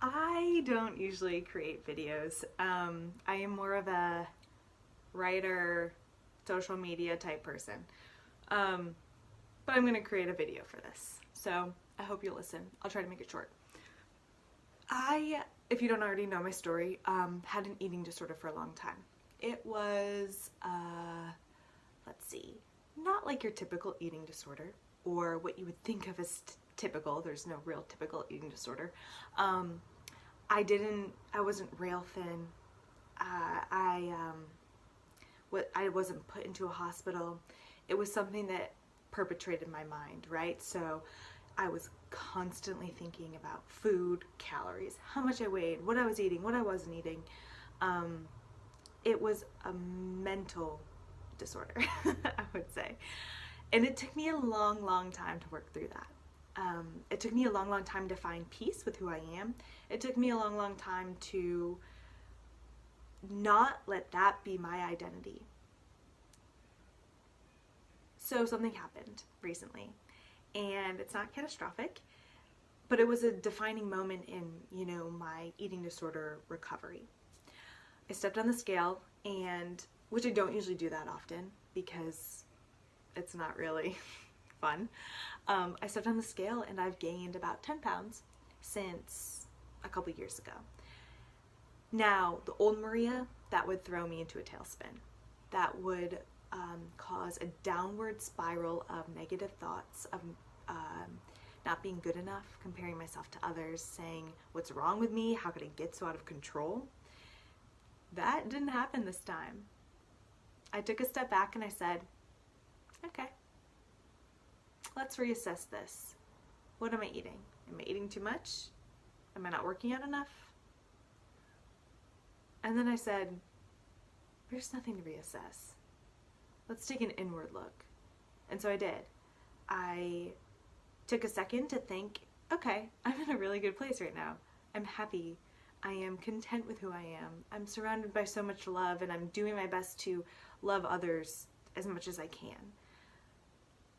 I don't usually create videos. I am more of a writer, social media type person. But I'm going to create a video for this. So I hope you'll listen. I'll try to make it short. If you don't already know my story, had an eating disorder for a long time. It was, let's see, not like your typical eating disorder or what you would think of as typical. There's no real typical eating disorder. I wasn't rail thin. I wasn't put into a hospital. It was something that perpetrated my mind, right? So I was constantly thinking about food, calories, how much I weighed, what I was eating, what I wasn't eating. It was a mental disorder, I would say. And it took me a long, long time to work through that. It took me a long, long time to find peace with who I am. It took me a long, long time to not let that be my identity. So something happened recently, and it's not catastrophic, but it was a defining moment in, my eating disorder recovery. I stepped on the scale, and which I don't usually do that often because it's not really fun. I stepped on the scale and I've gained about 10 pounds since a couple years ago. Now, the old Maria, that would throw me into a tailspin. That would cause a downward spiral of negative thoughts, of not being good enough, comparing myself to others, saying, what's wrong with me? How could I get so out of control? That didn't happen this time. I took a step back and I said, okay, let's reassess this. What am I eating? Am I eating too much? Am I not working out enough? And then I said, there's nothing to reassess. Let's take an inward look. And so I did. I took a second to think, okay, I'm in a really good place right now. I'm happy. I am content with who I am. I'm surrounded by so much love, and I'm doing my best to love others as much as I can.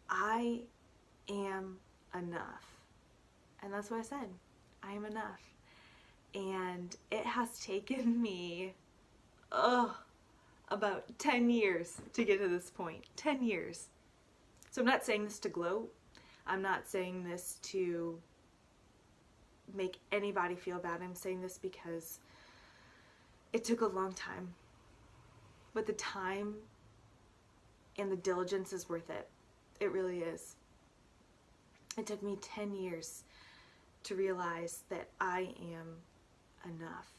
I am enough. And that's what I said. I am enough. And it has taken me, about 10 years to get to this point. 10 years. So I'm not saying this to gloat. I'm not saying this to make anybody feel bad. I'm saying this because it took a long time. But the time and the diligence is worth it. It really is. It took me 10 years to realize that I am enough.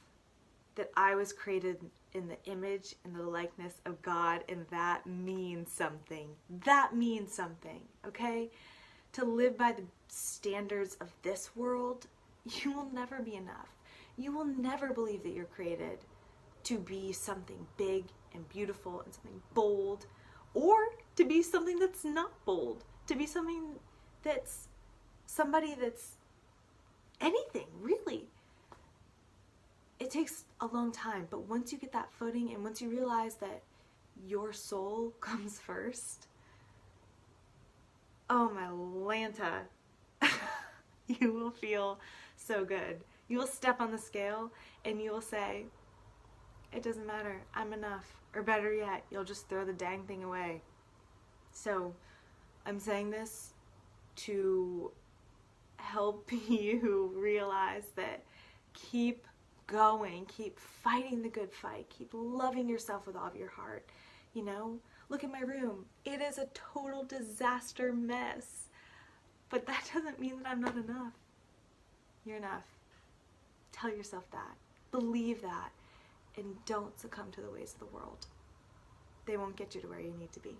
That I was created in the image and the likeness of God, and that means something. That means something, okay? To live by the standards of this world, you will never be enough. You will never believe that you're created to be something big and beautiful and something bold, or to be something that's not bold, to be something that's somebody that's anything, really. It takes a long time, but once you get that footing and once you realize that your soul comes first, oh my Lanta, you will feel so good. You will step on the scale and you will say, it doesn't matter, I'm enough. Or better yet, you'll just throw the dang thing away. So I'm saying this to help you realize that keep going, keep fighting the good fight, keep loving yourself with all of your heart. Look at my room. It is a total disaster mess. But that doesn't mean that I'm not enough. You're enough. Tell yourself that. Believe that. And don't succumb to the ways of the world. They won't get you to where you need to be.